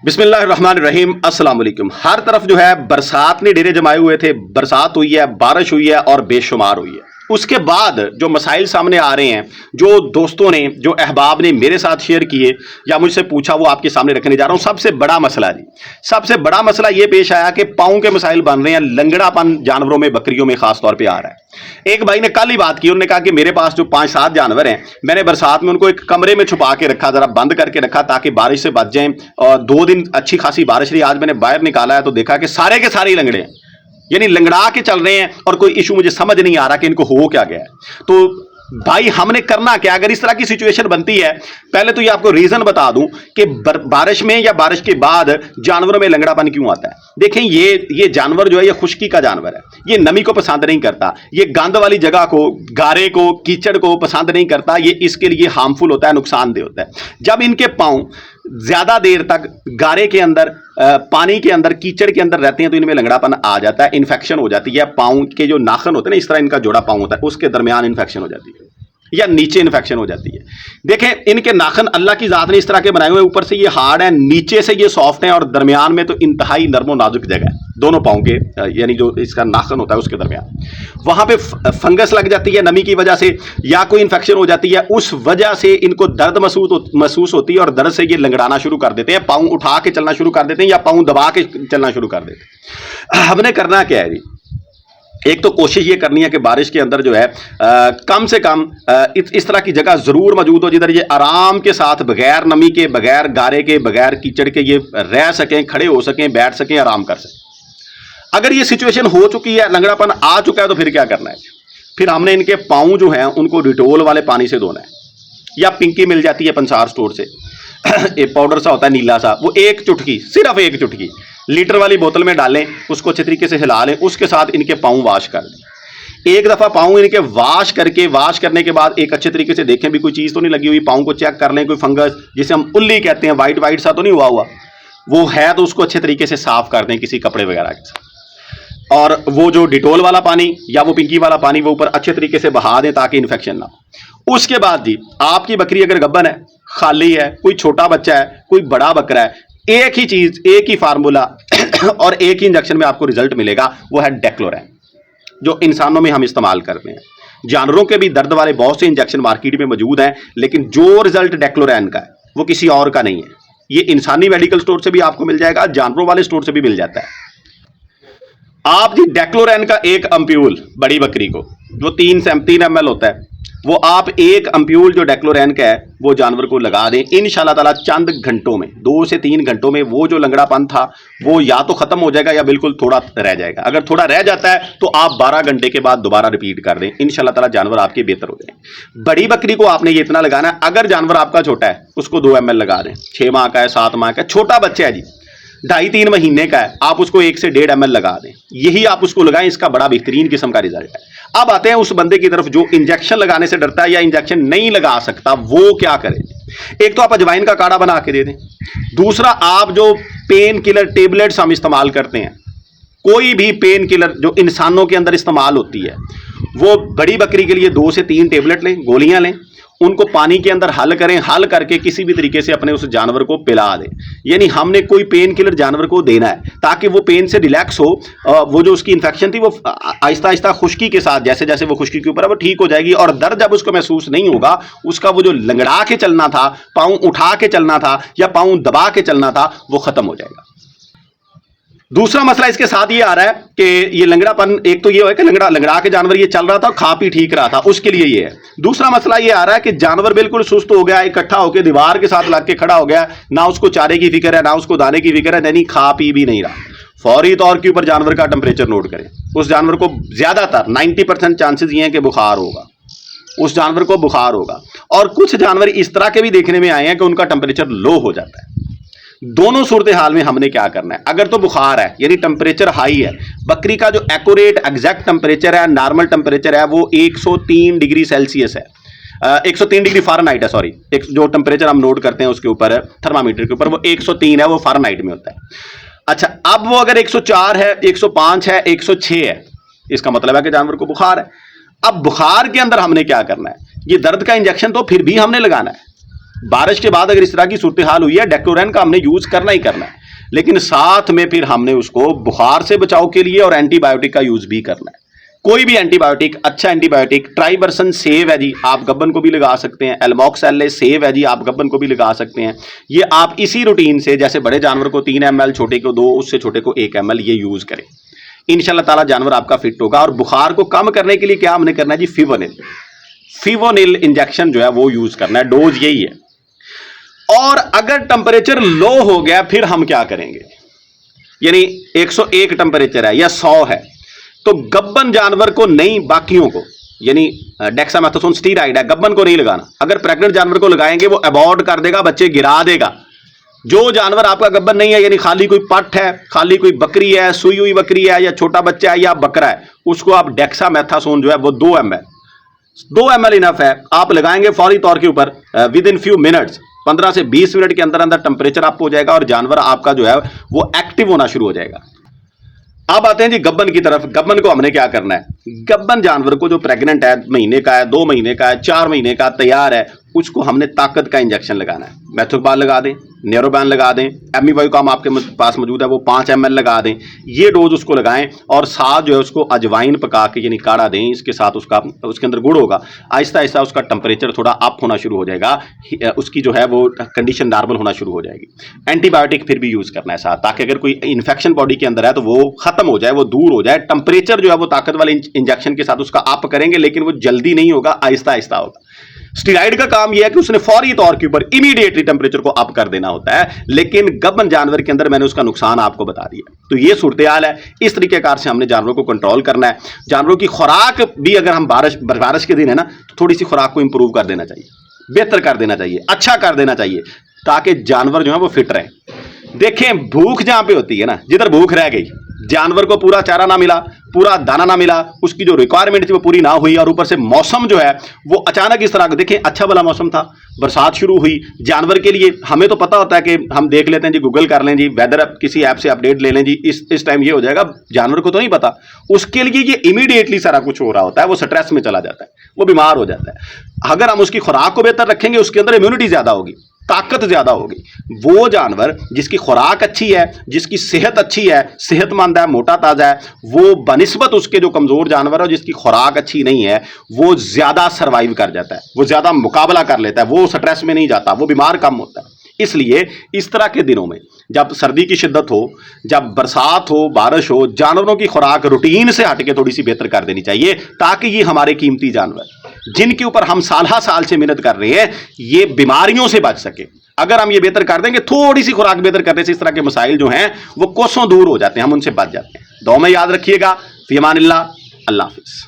बिस्मिल्लाहिर्रहमानिर्रहीम अस्सलाम वालेकुम। हर तरफ जो है बरसात ने डेरे जमाए हुए थे, बरसात हुई है, बारिश हुई है और बेशुमार हुई है। उसके बाद जो मसाइल सामने आ रहे हैं, जो दोस्तों ने, जो अहबाब ने मेरे साथ शेयर किए या मुझसे पूछा, वो आपके सामने रखने जा रहा हूं। सबसे बड़ा मसला जी, सबसे बड़ा मसला ये पेश आया कि पाँव के मसाइल बन रहे हैं, लंगड़ापन जानवरों में, बकरियों में खास तौर पर आ रहा है। एक भाई ने कल ही बात की, उन्होंने कहा कि मेरे पास जो 5-7 जानवर हैं, मैंने बरसात में उनको एक कमरे में छुपा के रखा, जरा बंद करके रखा ताकि बारिश से बच जाएं। और 2 दिन अच्छी खासी बारिश रही, आज मैंने बाहर निकाला है तो देखा कि सारे के सारे ही लंगड़े हैं, यानी लंगड़ा के चल रहे हैं और कोई इशू मुझे समझ नहीं आ रहा कि इनको हो क्या गया है। तो भाई हमने करना क्या अगर इस तरह की सिचुएशन बनती है? पहले तो ये आपको रीजन बता दूं कि बारिश में या बारिश के बाद जानवरों में लंगड़ापन क्यों आता है। देखें, ये जानवर जो है, ये खुश्की का जानवर है, ये नमी को पसंद नहीं करता, ये गंद वाली जगह को, गारे को, कीचड़ को पसंद नहीं करता, ये इसके लिए हार्मफुल होता है, नुकसानदेह होता है। जब इनके पांव ज्यादा देर तक गारे के अंदर, पानी के अंदर, कीचड़ के अंदर रहते हैं तो इनमें लंगड़ापन आ जाता है, इन्फेक्शन हो जाती है। पाँव के जो नाखन होते हैं ना, इस तरह इनका जोड़ा पाँव होता है, उसके दरमियान इन्फेक्शन हो जाती है या नीचे इन्फेक्शन हो जाती है। देखें, इनके नाखन अल्लाह की जात ने इस तरह के बनाए हुए, ऊपर से ये हार्ड है, नीचे से ये सॉफ्ट है और दरमियान में तो इंतहाई नर्म और नाजुक जगह है दोनों पाँव के, यानी जो इसका नाखन होता है उसके दरमियान। वहां पे फंगस लग जाती है नमी की वजह से या कोई इन्फेक्शन हो जाती है, उस वजह से इनको दर्द महसूस होती है और दर्द से ये लंगड़ाना शुरू कर देते हैं, पाँव उठा के चलना शुरू कर देते हैं या पाँव दबा के चलना शुरू कर देते हैं। हमने करना क्या है जी? एक तो कोशिश ये करनी है कि बारिश के अंदर जो है कम से कम इस तरह की जगह जरूर मौजूद हो जिधर ये आराम के साथ, बगैर नमी के, बगैर गारे के, बगैर कीचड़ के ये रह सकें, खड़े हो सकें, बैठ सकें, आराम कर सकें। अगर ये सिचुएशन हो चुकी है, लंगड़ापन आ चुका है, तो फिर क्या करना है? फिर हमने इनके पाँव जो हैं उनको डिटोल वाले पानी से धोना है, या पिंकी मिल जाती है पंसार स्टोर से, एक पाउडर सा होता है नीला सा, वो एक चुटकी, सिर्फ एक चुटकी लीटर वाली बोतल में डालें, उसको अच्छे तरीके से हिला लें, उसके साथ इनके पाँव वाश कर दें। एक दफ़ा पाँव इनके वाश करने के बाद एक अच्छे तरीके से देखें भी कोई चीज़ तो नहीं लगी हुई, पाँव को चेक कर लें, कोई फंगस जिसे हम उल्ली कहते हैं, वाइट सा तो नहीं हुआ, वो है तो उसको अच्छे तरीके से साफ कर दें किसी कपड़े वगैरह के साथ। और वो जो डिटोल वाला पानी या वो पिंकी वाला पानी वो ऊपर अच्छे तरीके से बहा दें ताकि इन्फेक्शन ना हो। उसके बाद जी, आपकी बकरी अगर गब्बन है, खाली है, कोई छोटा बच्चा है, कोई बड़ा बकरा है, एक ही चीज, एक ही फार्मूला और एक ही इंजेक्शन में आपको रिजल्ट मिलेगा, वो है डेक्लोरैन, जो इंसानों में हम इस्तेमाल करते हैं। जानवरों के भी दर्द वाले बहुत से इंजेक्शन मार्केट में मौजूद हैं, लेकिन जो रिजल्ट डेक्लोरैन का है वो किसी और का नहीं है। ये इंसानी मेडिकल स्टोर से भी आपको मिल जाएगा, जानवरों वाले स्टोर से भी मिल जाता है। आप जी डेक्लोरैन का एक अम्प्यूल बड़ी बकरी को, जो 3 ml होता है, वो आप एक अम्प्यूल जो डेक्लोरैन का है वो जानवर को लगा दें, इंशाल्लाह ताला चंद घंटों में, 2 से 3 घंटों में वो जो लंगड़ापन था वो या तो खत्म हो जाएगा या बिल्कुल थोड़ा रह जाएगा। अगर थोड़ा रह जाता है तो आप 12 घंटे के बाद दोबारा रिपीट कर दें, इंशाल्लाह ताला जानवर आपके बेहतर हो जाए। बड़ी बकरी को आपने ये इतना लगाना है, अगर जानवर आपका छोटा है उसको 2 ml लगा दें, 6 माह का है, 7 माह का है, छोटा बच्चा है जी, 2.5-3 महीने का है, आप उसको 1 से 1.5 ml लगा दें, यही आप उसको लगाएं, इसका बड़ा बेहतरीन किस्म का रिजल्ट है। अब आते हैं उस बंदे की तरफ जो इंजेक्शन लगाने से डरता है या इंजेक्शन नहीं लगा सकता, वो क्या करे? एक तो आप अजवाइन का काढ़ा बना के दे दें, दूसरा आप जो पेन किलर टेबलेट्स हम इस्तेमाल करते हैं, कोई भी पेन किलर जो इंसानों के अंदर इस्तेमाल होती है, वो बड़ी बकरी के लिए 2 से 3 टेबलेट लें, गोलियां लें, उनको पानी के अंदर हल करें, हल करके किसी भी तरीके से अपने उस जानवर को पिला दें। यानी हमने कोई पेन किलर जानवर को देना है ताकि वो पेन से रिलैक्स हो, वो जो उसकी इन्फेक्शन थी वो आहिस्ता आहिस्ता खुश्की के साथ, जैसे जैसे वो खुश्की के ऊपर है वो ठीक हो जाएगी, और दर्द जब उसको महसूस नहीं होगा, उसका वो जो लंगड़ा के चलना था, पाँव उठा के चलना था या पाँव दबा के चलना था, वो खत्म हो जाएगा। दूसरा मसला इसके साथ ये आ रहा है कि ये लंगड़ापन, एक तो ये है कि लंगड़ा के जानवर ये चल रहा था, खा पी ठीक रहा था, उसके लिए ये है। दूसरा मसला ये आ रहा है कि जानवर बिल्कुल सुस्त हो गया, इकट्ठा होकर दीवार के साथ लग के खड़ा हो गया, ना उसको चारे की फिक्र है, ना उसको दाने की फिक्र है, यानी खा पी भी नहीं रहा। फौरी तौर के ऊपर जानवर का टेम्परेचर नोट करें, उस जानवर को ज्यादातर 90% चांसेस ये हैं कि बुखार होगा, उस जानवर को बुखार होगा। और कुछ जानवर इस तरह के भी देखने में आए हैं कि उनका टेम्परेचर लो हो जाता है। दोनों सूरत हाल में हमने क्या करना है? अगर तो बुखार है यानी टेम्परेचर हाई है, बकरी का जो एक्यूरेट एग्जैक्ट टेम्परेचर है, नॉर्मल टेम्परेचर है, वो 103 डिग्री सेल्सियस है, 103 डिग्री फ़ारेनहाइट है, सॉरी, जो टेम्परेचर हम नोट करते हैं उसके ऊपर, थर्मामीटर के ऊपर, वो 103 है, वो फ़ारेनहाइट में होता है। अच्छा, अब वो अगर 104 है, 105 है, 106 है, इसका मतलब है कि जानवर को बुखार है। अब बुखार के अंदर हमने क्या करना है? ये दर्द का इंजेक्शन तो फिर भी हमने लगाना है। बारिश के बाद अगर इस तरह की सूरत हाल हुई है, डेक्लोरैन का हमने यूज करना ही करना है। लेकिन साथ में फिर हमने उसको बुखार से बचाव के लिए और एंटीबायोटिक का यूज भी करना है। कोई भी एंटीबायोटिक, अच्छा एंटीबायोटिक, ट्राइबरसन सेव है जी, आप गब्बन को भी लगा सकते हैं। एल्मोक्सेल सेव है जी, आप गब्बन को भी लगा सकते हैं। ये आप इसी रूटीन से, जैसे बड़े जानवर को 3 ml, छोटे को 2, उससे छोटे को 1 ml ये यूज करें, इंशाल्लाह ताला जानवर आपका फिट होगा। और बुखार को कम करने के लिए क्या हमने करना है जी, फिवोनिल इंजेक्शन जो है वो यूज करना है, डोज यही है। और अगर टेम्परेचर लो हो गया फिर हम क्या करेंगे, यानी 101 टेम्परेचर है या 100 है, तो गब्बन जानवर को नहीं, बाकियों को, यानी डेक्सामेथासोन स्टीराइड है, गब्बन को नहीं लगाना। अगर प्रेग्नेंट जानवर को लगाएंगे वो अबॉर्ट कर देगा, बच्चे गिरा देगा। जो जानवर आपका गब्बन नहीं है, यानी खाली कोई पट है, खाली कोई बकरी है, सुई हुई बकरी है, या छोटा बच्चा है, या बकरा है, उसको आप डेक्सामेथासोन जो है वो 2 ml इनफ है, आप लगाएंगे फौरी तौर के ऊपर। विद इन फ्यू मिनट्स, 15 से 20 मिनट के अंदर अंदर टेम्परेचर अप हो जाएगा और जानवर आपका जो है वो एक्टिव होना शुरू हो जाएगा। अब आते हैं जी गब्बन की तरफ। गब्बन को हमने क्या करना है, गब्बन जानवर को जो प्रेग्नेंट है, महीने का है, 2 महीने का है, 4 महीने का तैयार है, उसको हमने ताकत का इंजेक्शन लगाना है। मेथोकबाल लगा दें, नेरोबैन लगा दें, एमिवाइकॉम आपके पास मौजूद है वो 5 ml लगा दें, ये डोज उसको लगाएं। और साथ जो है उसको अजवाइन पका के यानी काढ़ा दें, इसके साथ उसके अंदर गुड़ होगा, आहिस्ता आहिस्ता उसका टेम्परेचर थोड़ा अप होना शुरू हो जाएगा, उसकी जो है वो कंडीशन नॉर्मल होना शुरू हो जाएगी। एंटीबायोटिक फिर भी यूज करना है साथ, ताकि अगर कोई इन्फेक्शन बॉडी के अंदर है तो वो खत्म हो जाए, वो दूर हो जाए। टेम्परेचर जो है वो ताकत वाले इंजेक्शन के साथ उसका अप करेंगे, लेकिन वो जल्दी नहीं होगा, आहिस्ता आहिस्ता होगा। स्टीराइड का काम यह है कि उसने फौरी तौर के ऊपर इमीडिएटली टेम्परेचर को अप कर देना होता है, लेकिन गब्बन जानवर के अंदर मैंने उसका नुकसान आपको बता दिया। तो ये सूरत हाल है, इस तरीकेकार से हमने जानवरों को कंट्रोल करना है। जानवरों की खुराक भी, अगर हम बारिश के दिन है ना, तो थोड़ी सी खुराक को इंप्रूव कर देना चाहिए, बेहतर कर देना चाहिए, अच्छा कर देना चाहिए, ताकि जानवर जो है वो फिट रहे। देखें, भूख जहां पे होती है ना, जिधर भूख रह गई, जानवर को पूरा चारा ना मिला, पूरा दाना ना मिला, उसकी जो रिक्वायरमेंट थी वो पूरी ना हुई, और ऊपर से मौसम जो है वो अचानक इस तरह का, देखें अच्छा भला मौसम था, बरसात शुरू हुई, जानवर के लिए हमें तो पता होता है कि हम देख लेते हैं जी, गूगल कर लें जी, वेदर किसी ऐप से अपडेट ले लें जी, इस टाइम ये हो जाएगा, जानवर को तो नहीं पता। उसके लिए ये इमीडिएटली सारा कुछ हो रहा होता है, वो स्ट्रेस में चला जाता है, वो बीमार हो जाता है। अगर हम उसकी खुराक को बेहतर रखेंगे, उसके अंदर इम्यूनिटी ज्यादा होगी, ताकत ज्यादा होगी। वो जानवर जिसकी खुराक अच्छी है, जिसकी सेहत अच्छी है, सेहतमंद है, मोटा ताजा है, वो बनिस्बत उसके जो कमजोर जानवर है जिसकी खुराक अच्छी नहीं है, वो ज्यादा सर्वाइव कर जाता है, वो ज्यादा मुकाबला कर लेता है, वो स्ट्रेस में नहीं जाता, वो बीमार कम होता है। इसलिए इस तरह के दिनों में, जब सर्दी की शिद्दत हो, जब बरसात हो, बारिश हो, जानवरों की खुराक रूटीन से हटके थोड़ी सी बेहतर कर देनी चाहिए, ताकि ये हमारे कीमती जानवर जिनके ऊपर हम साल से मेहनत कर रहे हैं, ये बीमारियों से बच सके। अगर हम ये बेहतर कर देंगे, थोड़ी सी खुराक बेहतर करने से इस तरह के मसाइल जो हैं वो कोसों दूर हो जाते हैं, हम उनसे बच जाते हैं। दुआ में याद रखिएगा। फी अमानिल्लाह, अल्लाह हाफिज़।